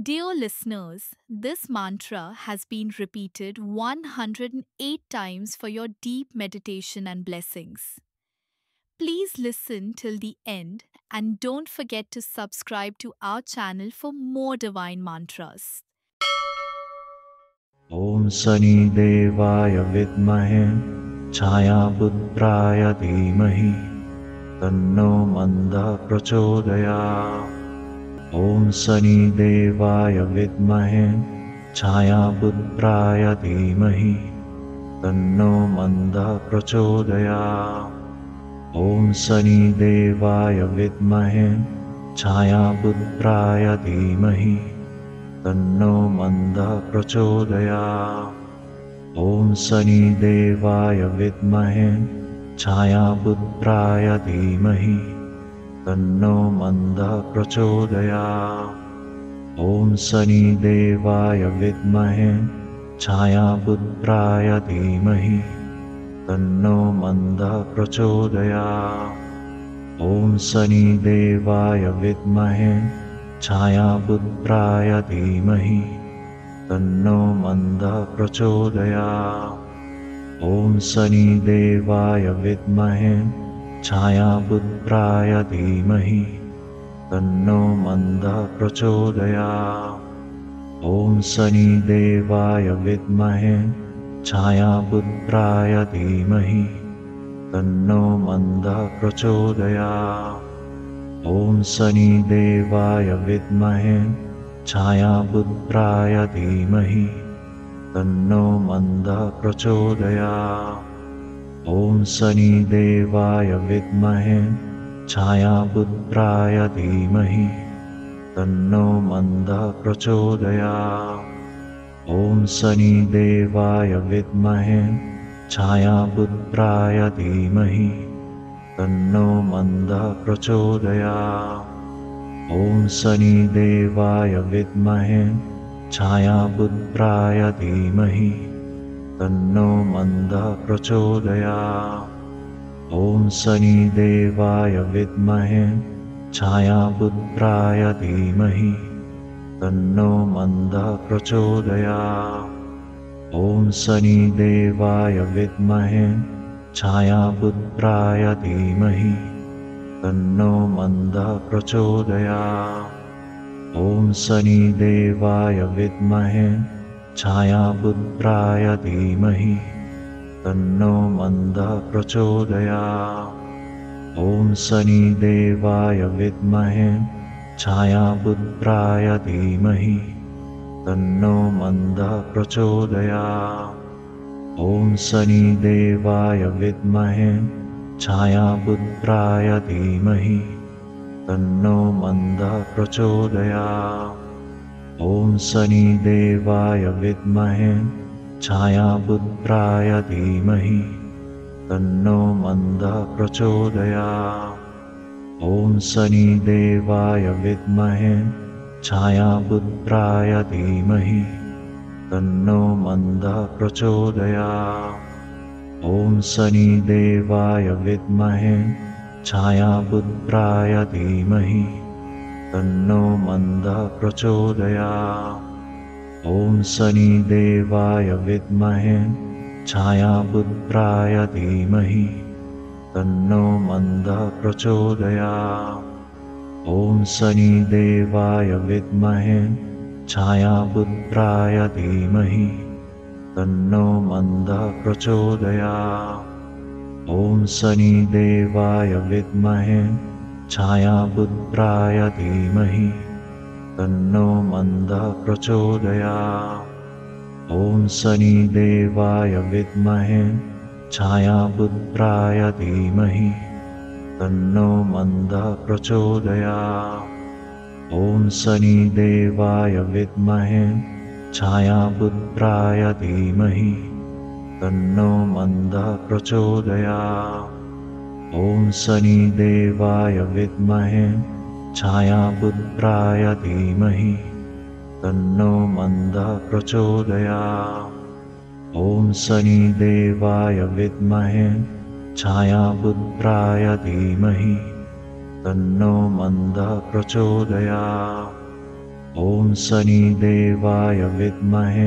Dear listeners, this mantra has been repeated 108 times for your deep meditation and blessings. Please listen till the end and don't forget to subscribe to our channel for more divine mantras. ॐ शनिदेवाय विद्महे छायापुत्राय धीमहि तन्नो मन्दः प्रचोदयात्। ॐ शनिदेवाय विद्महे छायापुत्राय धीमहि तन्नो मन्दः प्रचोदयात्। ॐ शनिदेवाय विद्महे छायापुत्राय धीमहि तन्नो मन्दः प्रचोदयात्। ॐ शनिदेवाय विद्महे छायापुत्राय धीमहि तन्नो मन्दः प्रचोदयात्। ॐ शनिदेवाय विद्महे छायापुत्राय धीमहि तन्नो मन्दः प्रचोदयात्। ॐ शनिदेवाय विद्महे छायापुत्राय धीमहि तन्नो मन्दः प्रचोदयात्। ॐ शनिदेवाय विद्महे छायापुत्राय धीमहि तन्नो मन्दः प्रचोदयात्। ॐ शनिदेवाय विद्महे छायापुत्राय धीमहि तन्नो मन्दः प्रचोदयात्। ॐ शनिदेवाय विद्महे छायापुत्राय धीमहि तन्नो मन्दः प्रचोदयात्। ॐ शनिदेवाय विद्महे छायापुत्राय धीमहि तन्नो मन्दः प्रचोदयात्। ॐ शनिदेवाय विद्महे छायापुत्राय धीमहि तन्नो मन्दः प्रचोदयात्। ॐ शनिदेवाय विद्महे छायापुत्राय धीमहि तन्नो मन्दः प्रचोदयात्। ॐ शनिदेवाय विद्महे छायापुत्राय धीमहि तन्नो मन्दः प्रचोदयात्। ॐ शनिदेवाय विद्महे छायापुत्राय धीमहि तन्नो मन्दः प्रचोदयात्। ॐ शनिदेवाय विद्महे छायापुत्राय धीमहि तन्नो मन्दः प्रचोदयात्। ॐ शनिदेवाय विद्महे छायापुत्राय धीमहि तन्नो मन्दः प्रचोदयात्। ॐ शनिदेवाय विद्महे छायापुत्राय धीमहि तन्नो मन्दः प्रचोदयात्। ॐ शनिदेवाय विद्महे छायापुत्राय धीमहि तन्नो मन्दः प्रचोदयात्। ॐ शनिदेवाय विद्महे छायापुत्राय धीमहि तन्नो मन्दः प्रचोदयात्। ॐ शनिदेवाय विद्महे छायापुत्राय धीमहि तन्नो मन्दः प्रचोदयात्। ॐ शनिदेवाय विद्महे छायापुत्राय धीमहि तन्नो मन्दः प्रचोदयात्। ॐ शनिदेवाय विद्महे छायापुत्राय धीमहि तन्नो मन्दः प्रचोदयात्। ॐ शनिदेवाय विद्महे छायापुत्राय धीमहि तन्नो मन्दः प्रचोदयात्। ॐ शनिदेवाय विद्महे छायापुत्राय धीमहि तन्नो मन्दः प्रचोदयात्। ॐ शनिदेवाय विद्महे छायापुत्राय धीमहि तन्नो मन्दः प्रचोदयात्। ॐ शनिदेवाय विद्महे छायापुत्राय धीमहि तन्नो मन्दः प्रचोदयात्। ॐ शनिदेवाय विद्महे छायापुत्राय धीमहि तन्नो मन्दः प्रचोदयात्। ॐ शनिदेवाय विद्महे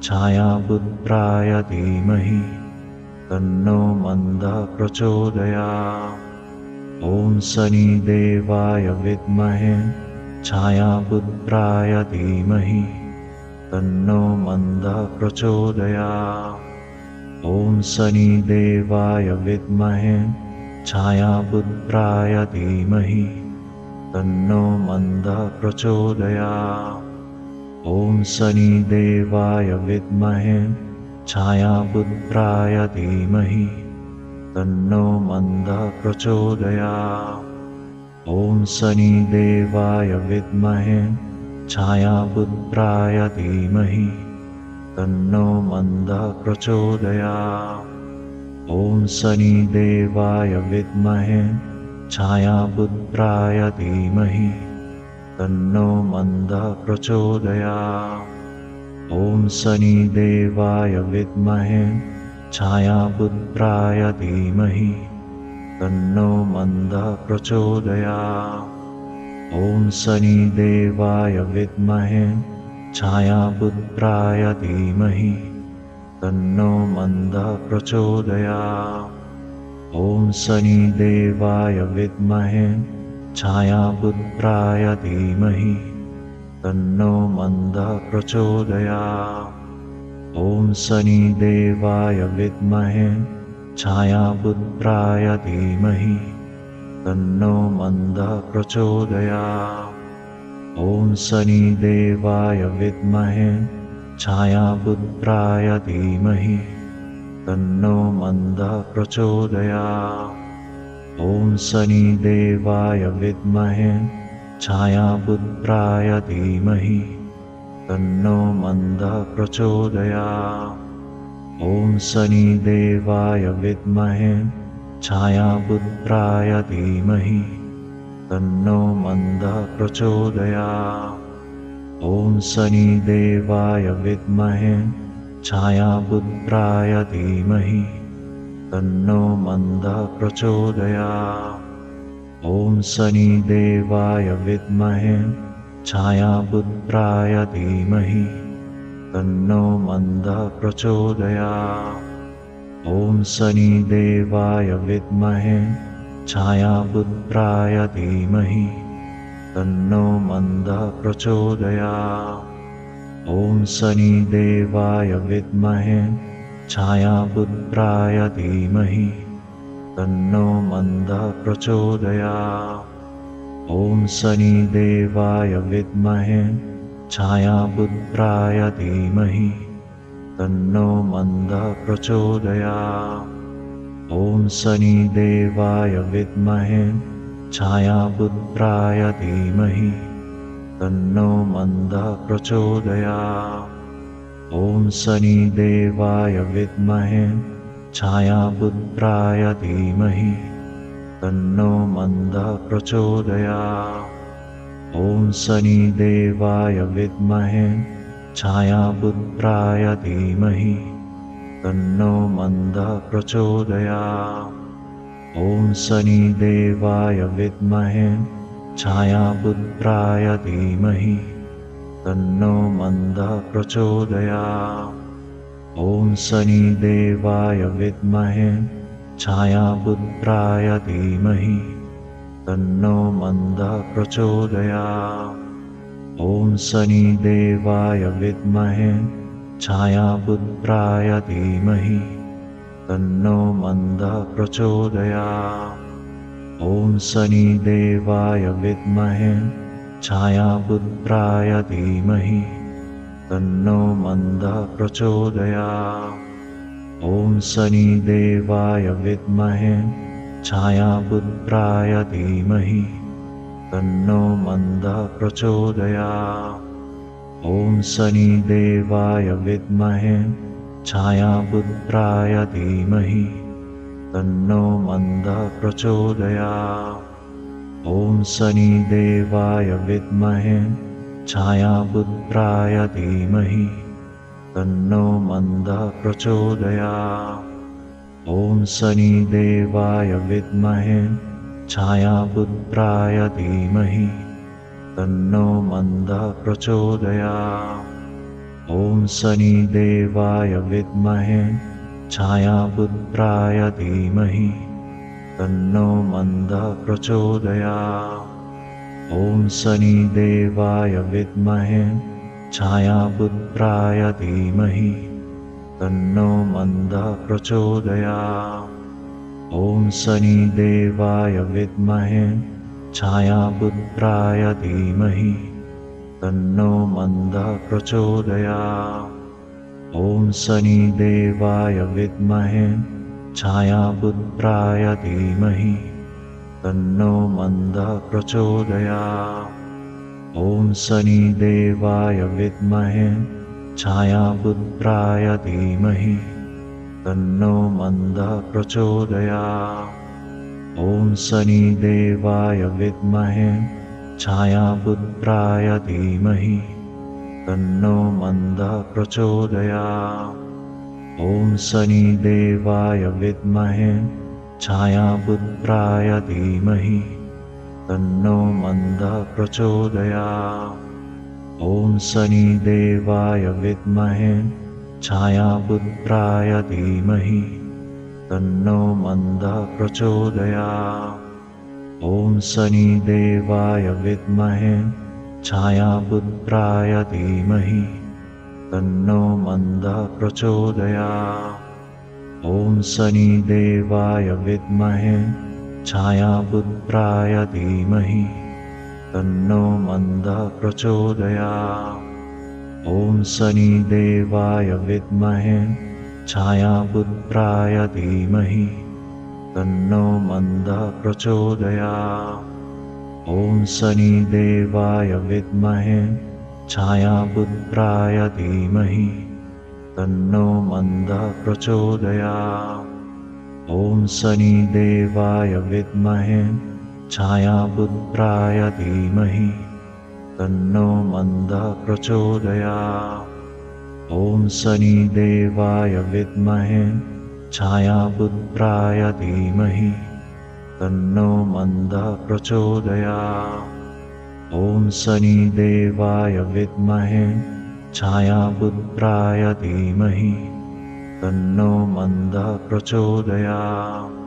छायापुत्राय धीमहि तन्नो मन्दः प्रचोदयात्। ॐ शनिदेवाय विद्महे छायापुत्राय धीमहि तन्नो मन्दः प्रचोदयात्। ॐ शनिदेवाय विद्महे छायापुत्राय धीमहि तन्नो मन्दः प्रचोदयात्। ॐ शनिदेवाय विद्महे छायापुत्राय धीमहि तन्नो मन्दः प्रचोदयात्। ॐ शनिदेवाय विद्महे छायापुत्राय धीमहि तन्नो मन्दः प्रचोदयात्। ॐ शनिदेवाय विद्महे छायापुत्राय धीमहि तन्नो मन्दः प्रचोदयात्। ॐ शनिदेवाय विद्महे छायापुत्राय धीमहि तन्नो मन्दः प्रचोदयात्। ॐ शनिदेवाय विद्महे छायापुत्राय धीमहि तन्नो मन्दः प्रचोदयात्। ॐ शनिदेवाय विद्महे छायापुत्राय धीमहि तन्नो मन्दः प्रचोदयात्। ॐ शनिदेवाय विद्महे छायापुत्राय धीमहि तन्नो मन्दः प्रचोदयात्। ॐ शनिदेवाय विद्महे छायापुत्राय धीमहि तन्नो मन्दः प्रचोदयात्। ॐ शनिदेवाय विद्महे छायापुत्राय धीमहि तन्नो मन्दः प्रचोदयात्। ॐ शनिदेवाय विद्महे छायापुत्राय धीमहि तन्नो मन्दः प्रचोदयात्। ॐ शनिदेवाय विद्महे छायापुत्राय धीमहि तन्नो मन्दः प्रचोदयात्। ॐ शनिदेवाय विद्महे छायापुत्राय धीमहि तन्नो मन्दः प्रचोदयात्। ॐ शनिदेवाय विद्महे छायापुत्राय धीमहि तन्नो मन्दः प्रचोदयात्। ॐ शनिदेवाय विद्महे छायापुत्राय धीमहि तन्नो मन्दः प्रचोदयात्। ॐ शनिदेवाय विद्महे छायापुत्राय धीमहि तन्नो मन्दः प्रचोदयात्। ॐ शनिदेवाय विद्महे छायापुत्राय धीमहि तन्नो मन्दः प्रचोदयात्। ॐ शनिदेवाय विद्महे छायापुत्राय धीमहि तन्नो मन्दः प्रचोदयात्। ॐ शनिदेवाय विद्महे छायापुत्राय धीमहि तन्नो मन्दः प्रचोदयात्। ॐ शनिदेवाय विद्महे छायापुत्राय धीमहि तन्नो मन्दः प्रचोदयात्। ॐ शनिदेवाय विद्महे छायापुत्राय धीमहि तन्नो मन्दः प्रचोदयात्। ॐ शनिदेवाय विद्महे छायापुत्राय धीमहि तन्नो मन्दः प्रचोदयात्। ॐ शनिदेवाय विद्महे छायापुत्राय धीमहि तन्नो मन्दः प्रचोदयात्। ॐ शनिदेवाय विद्महे छायापुत्राय धीमहि तन्नो मन्दः प्रचोदयात्। ॐ शनिदेवाय विद्महे छायापुत्राय धीमहि तन्नो मन्दः प्रचोदयात्। ॐ शनिदेवाय विद्महे छायापुत्राय धीमहि तन्नो मन्दः प्रचोदयात्। ॐ शनिदेवाय विद्महे छायापुत्राय धीमहि तन्नो मन्दः प्रचोदयात्। ॐ शनिदेवाय विद्महे छायापुत्राय धीमहि तन्नो मन्दः प्रचोदयात्। ॐ शनिदेवाय विद्महे छायापुत्राय धीमहि तन्नो मन्दः प्रचोदयात्। ॐ शनिदेवाय विद्महे छायापुत्राय धीमहि तन्नो मन्दः प्रचोदयात्। ॐ शनिदेवाय विद्महे छायापुत्राय धीमहि तन्नो मन्दः प्रचोदयात्। ॐ शनिदेवाय विद्महे छायापुत्राय धीमहि तन्नो मन्दः प्रचोदयात्। ॐ शनिदेवाय विद्महे छायापुत्राय धीमहि तन्नो मन्दः प्रचोदयात्। ॐ शनिदेवाय विद्महे छायापुत्राय धीमहि तन्नो मन्दः प्रचोदयात्। ॐ शनिदेवाय विद्महे छायापुत्राय धीमहि तन्नो मन्दः प्रचोदयात्। ॐ शनिदेवाय विद्महे छायापुत्राय धीमहि तन्नो मन्दः प्रचोदयात्। ॐ शनिदेवाय विद्महे छायापुत्राय धीमहि तन्नो मन्दः प्रचोदयात्। ॐ शनिदेवाय विद्महे छायापुत्राय धीमहि तन्नो मन्दः प्रचोदयात्। ॐ शनिदेवाय विद्महे छायापुत्राय धीमहि तन्नो मन्दः प्रचोदयात्। ॐ शनिदेवाय विद्महे छायापुत्राय धीमहि तन्नो मन्दः प्रचोदयात्। ॐ शनिदेवाय विद्महे छायापुत्राय धीमहि तन्नो मन्दः प्रचोदयात्। ॐ शनिदेवाय विद्महे छायापुत्राय धीमहि तन्नो मन्दः प्रचोदयात्।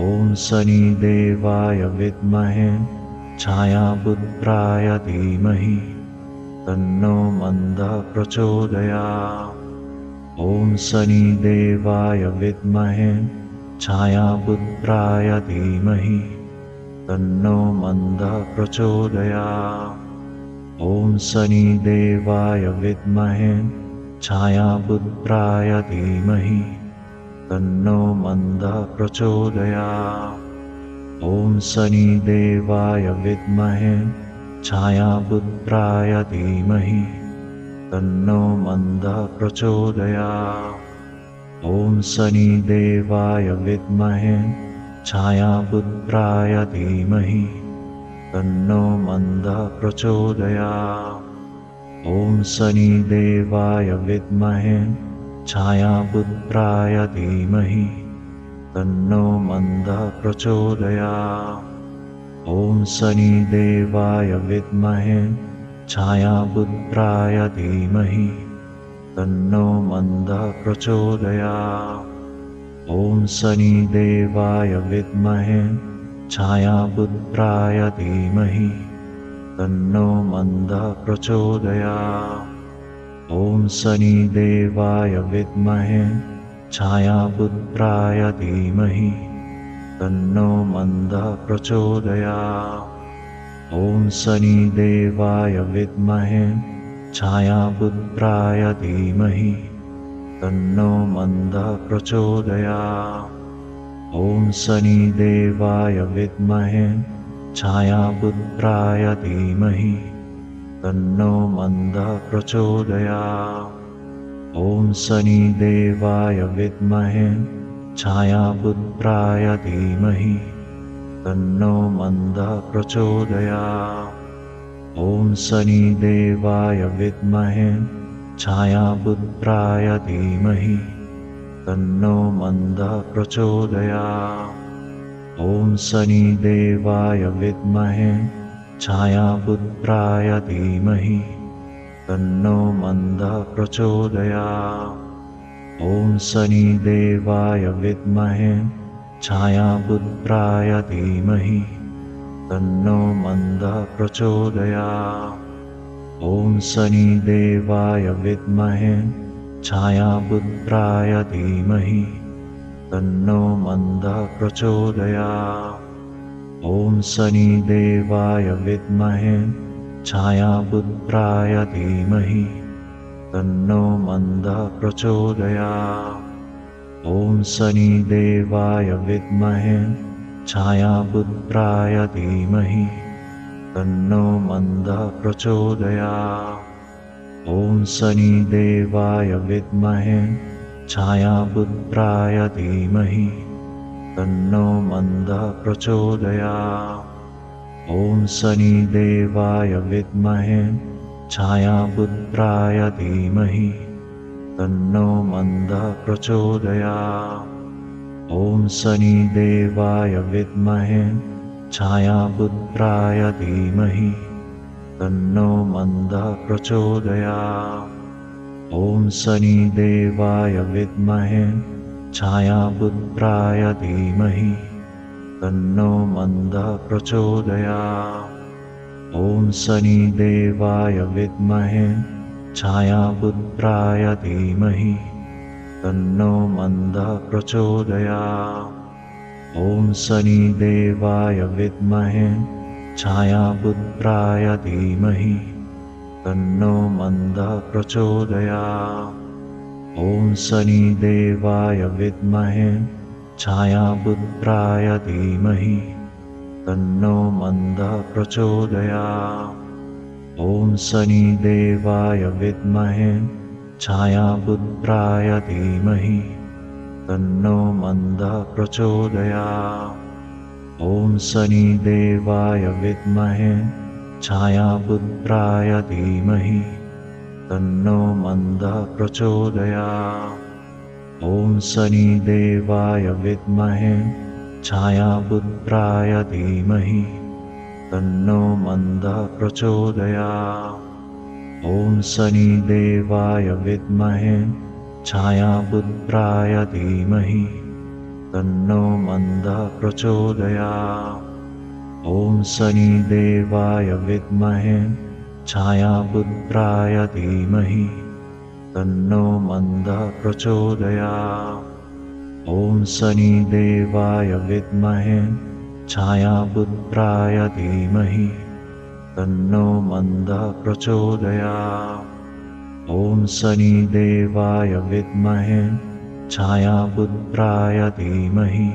ॐ शनिदेवाय विद्महे छायापुत्राय धीमहि तन्नो मन्दः प्रचोदयात्। ॐ शनिदेवाय विद्महे छायापुत्राय धीमहि तन्नो मन्दः प्रचोदयात्। ॐ शनिदेवाय विद्महे छायापुत्राय धीमहि तन्नो मन्दः प्रचोदयात्। ॐ शनिदेवाय विद्महे छायापुत्राय धीमहि तन्नो मन्दः प्रचोदयात्। ॐ शनिदेवाय विद्महे छायापुत्राय धीमहि तन्नो मन्दः प्रचोदयात्। ॐ शनिदेवाय विद्महे छायापुत्राय धीमहि तन्नो मन्दः प्रचोदयात्। ॐ शनिदेवाय विद्महे छायापुत्राय धीमहि तन्नो मन्दः प्रचोदयात्। ॐ शनिदेवाय विद्महे छायापुत्राय धीमहि तन्नो मन्दः प्रचोदयात्। ॐ शनिदेवाय विद्महे छायापुत्राय धीमहि तन्नो मन्दः प्रचोदयात्। ॐ शनिदेवाय विद्महे छायापुत्राय धीमहि तन्नो मन्दः प्रचोदयात्। ॐ शनिदेवाय विद्महे छायापुत्राय धीमहि तन्नो मन्दः प्रचोदयात्। ॐ शनिदेवाय विद्महे छायापुत्राय धीमहि तन्नो मन्दः प्रचोदयात्। ॐ शनिदेवाय विद्महे छायापुत्राय धीमहि तन्नो मन्दः प्रचोदयात्। ॐ शनिदेवाय विद्महे छायापुत्राय धीमहि तन्नो मन्दः प्रचोदयात्। ॐ शनिदेवाय विद्महे छायापुत्राय धीमहि तन्नो मन्दः प्रचोदयात्। ॐ शनिदेवाय विद्महे छायापुत्राय धीमहि तन्नो मन्दः प्रचोदयात्। ॐ शनिदेवाय विद्महे छायापुत्राय धीमहि तन्नो मन्दः प्रचोदयात्। ॐ शनिदेवाय विद्महे छायापुत्राय धीमहि तन्नो मन्दः प्रचोदयात्। ॐ शनिदेवाय विद्महे छायापुत्राय धीमहि तन्नो मन्दः प्रचोदयात्। ॐ शनिदेवाय विद्महे छायापुत्राय धीमहि तन्नो मन्दः प्रचोदयात्। ॐ शनिदेवाय विद्महे छायापुत्राय धीमहि तन्नो मन्दः प्रचोदयात्। ॐ शनिदेवाय विद्महे छायापुत्राय धीमहि तन्नो मन्दः प्रचोदयात्। ॐ शनिदेवाय विद्महे छायापुत्राय धीमहि तन्नो मन्दः प्रचोदयात्। ॐ शनिदेवाय विद्महे छायापुत्राय धीमहि तन्नो मन्दः प्रचोदयात्। ॐ शनिदेवाय विद्महे छायापुत्राय धीमहि तन्नो मन्दः प्रचोदयात्। ॐ शनिदेवाय विद्महे छायापुत्राय धीमहि तन्नो मन्दः प्रचोदयात्। ॐ शनिदेवाय विद्महे छायापुत्राय धीमहि तन्नो मन्दः प्रचोदयात्। ॐ शनिदेवाय विद्महे छायापुत्राय धीमहि तन्नो मन्दः प्रचोदयात्। ॐ शनिदेवाय विद्महे छायापुत्राय धीमहि तन्नो मन्दः प्रचोदयात्। ॐ शनिदेवाय विद्महे छायापुत्राय धीमहि तन्नो मन्दः प्रचोदयात्। ॐ शनिदेवाय विद्महे छायापुत्राय धीमहि तन्नो मन्दः प्रचोदयात्। ॐ शनिदेवाय विद्महे छायापुत्राय धीमहि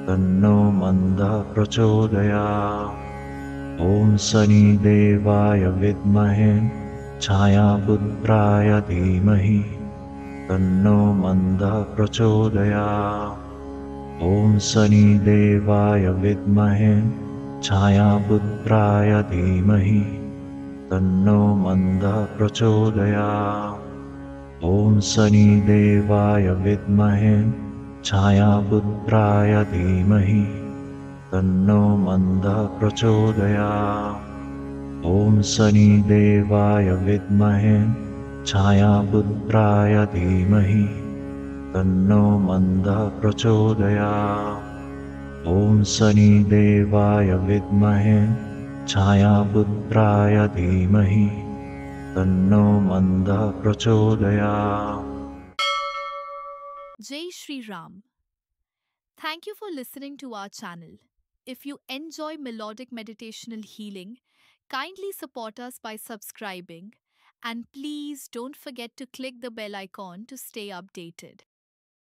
तन्नो मन्दः प्रचोदयात्। ॐ शनिदेवाय विद्महे छायापुत्राय धीमहि तन्नो मन्दः प्रचोदयात्। ॐ शनिदेवाय विद्महे छायापुत्राय धीमहि तन्नो मन्दः प्रचोदयात्। ॐ शनिदेवाय विद्महे छायापुत्राय धीमहि तन्नो मन्दः प्रचोदयात्। ॐ शनिदेवाय विद्महे छायापुत्राय धीमहि तन्नो मन्दः प्रचोदयात्। ॐ शनिदेवाय विद्महे छायापुत्राय धीमहि तन्नो मन्दः प्रचोदयात्। Jai Shri Ram. Thank you for listening to our channel. If you enjoy melodic meditational healing, kindly support us by subscribing, and please don't forget to click the bell icon to stay updated.